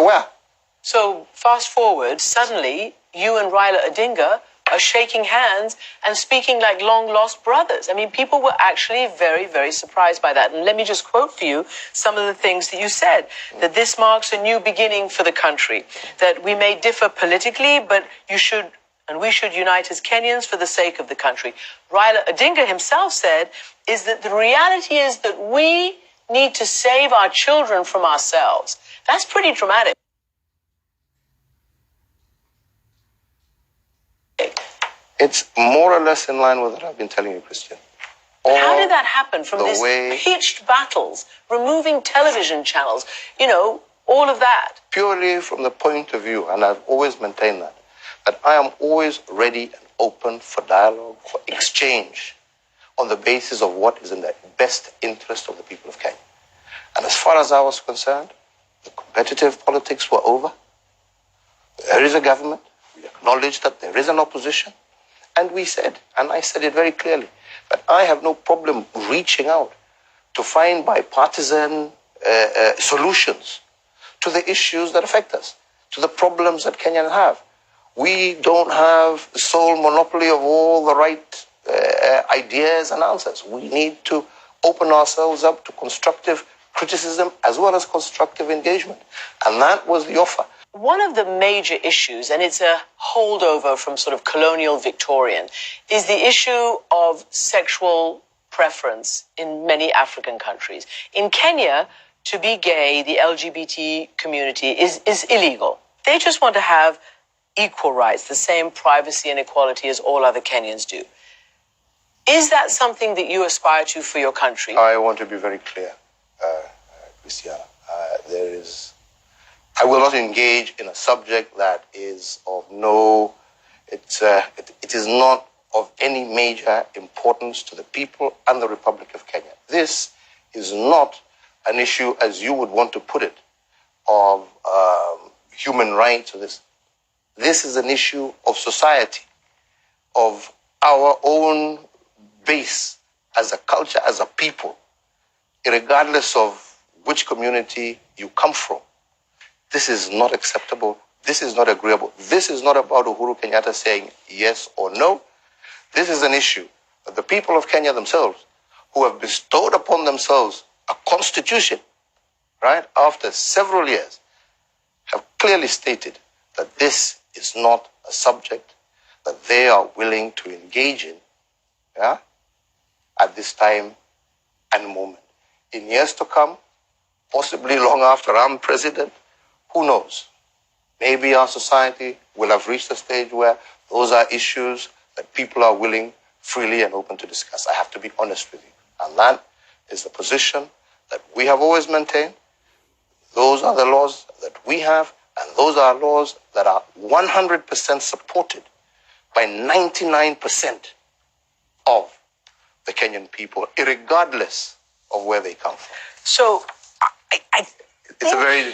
aware. So fast forward, suddenly you and Raila Odinga are shaking hands and speaking like long-lost brothers. I mean, people were actually very, very surprised by that. And let me just quote for you some of the things that you said, that this marks a new beginning for the country, that we may differ politically, but you should and we should unite as Kenyans for the sake of the country. Raila Odinga himself said, is that the reality is that we need to save our children from ourselves. That's pretty dramatic. It's more or less in line with what I've been telling you, Christian. How did that happen from these pitched battles, removing television channels, all of that? Purely from the point of view, and I've always maintained that I am always ready and open for dialogue, for exchange, on the basis of what is in the best interest of the people of Kenya. And as far as I was concerned, the competitive politics were over. There is a government. We acknowledge that there is an opposition. And we said, and I said it very clearly, that I have no problem reaching out to find bipartisan solutions to the issues that affect us, to the problems that Kenyans have. We don't have the sole monopoly of all the right ideas and answers. We need to open ourselves up to constructive criticism as well as constructive engagement. And that was the offer. One of the major issues, and it's a holdover from sort of colonial Victorian, is the issue of sexual preference in many African countries. In Kenya, to be gay, the LGBT community is illegal. They just want to have equal rights, the same privacy and equality as all other Kenyans do. Is that something that you aspire to for your country? I want to be very clear, Christiana. I will not engage in a subject that is of it is not of any major importance to the people and the Republic of Kenya. This is not an issue, as you would want to put it, of human rights or this. This is an issue of society, of our own base as a culture, as a people, regardless of which community you come from. This is not acceptable. This is not agreeable. This is not about Uhuru Kenyatta saying yes or no. This is an issue that the people of Kenya themselves, who have bestowed upon themselves a constitution, right, after several years, have clearly stated that this is not a subject that they are willing to engage in, at this time and moment. In years to come, possibly long after I'm president, who knows? Maybe our society will have reached a stage where those are issues that people are willing, freely and open to discuss. I have to be honest with you. And that is the position that we have always maintained. Those are the laws that we have, and those are laws that are 100% supported by 99% of the Kenyan people, irregardless of where they come from. So,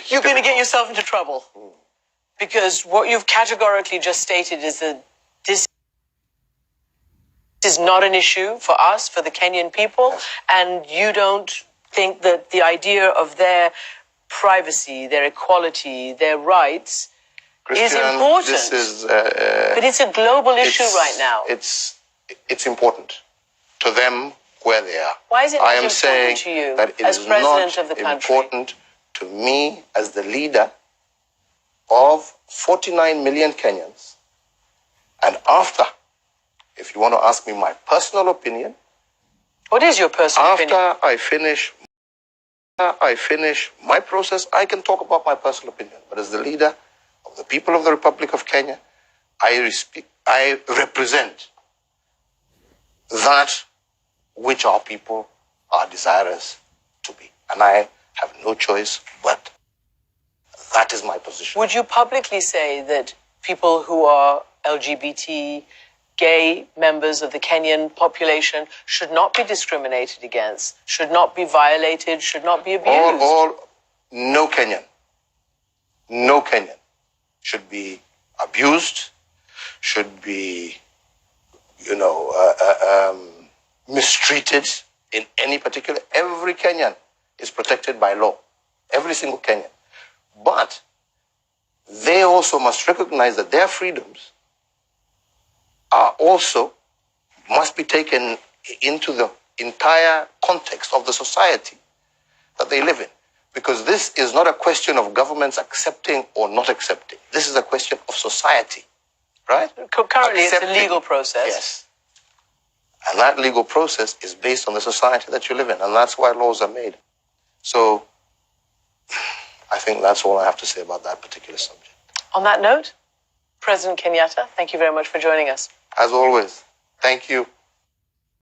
you're going to get yourself into trouble. Because what you've categorically just stated is that this is not an issue for us, for the Kenyan people, and you don't think that the idea of their privacy, their equality, their rights is important. But it's a global issue right now. It's important to them where they are. Why is it not important saying to you that it as is president not of the country? Important to me as the leader of 49 million Kenyans. And after, if you want to ask me my personal opinion. What is your personal opinion? After I finish my process, I can talk about my personal opinion. But as the leader of the people of the Republic of Kenya, I represent that which our people are desirous to be. And I have no choice but that is my position. Would you publicly say that people who are LGBT, gay members of the Kenyan population should not be discriminated against, should not be violated, should not be abused? No Kenyan should be abused, should be, mistreated in any particular. Every Kenyan is protected by law. Every single Kenyan. But they also must recognize that their freedoms are also must be taken into the entire context of the society that they live in. Because this is not a question of governments accepting or not accepting. This is a question of society, right? Currently, it's a legal process. Yes. And that legal process is based on the society that you live in. And that's why laws are made. So I think that's all I have to say about that particular subject. On that note, President Kenyatta, thank you very much for joining us. As always, thank you.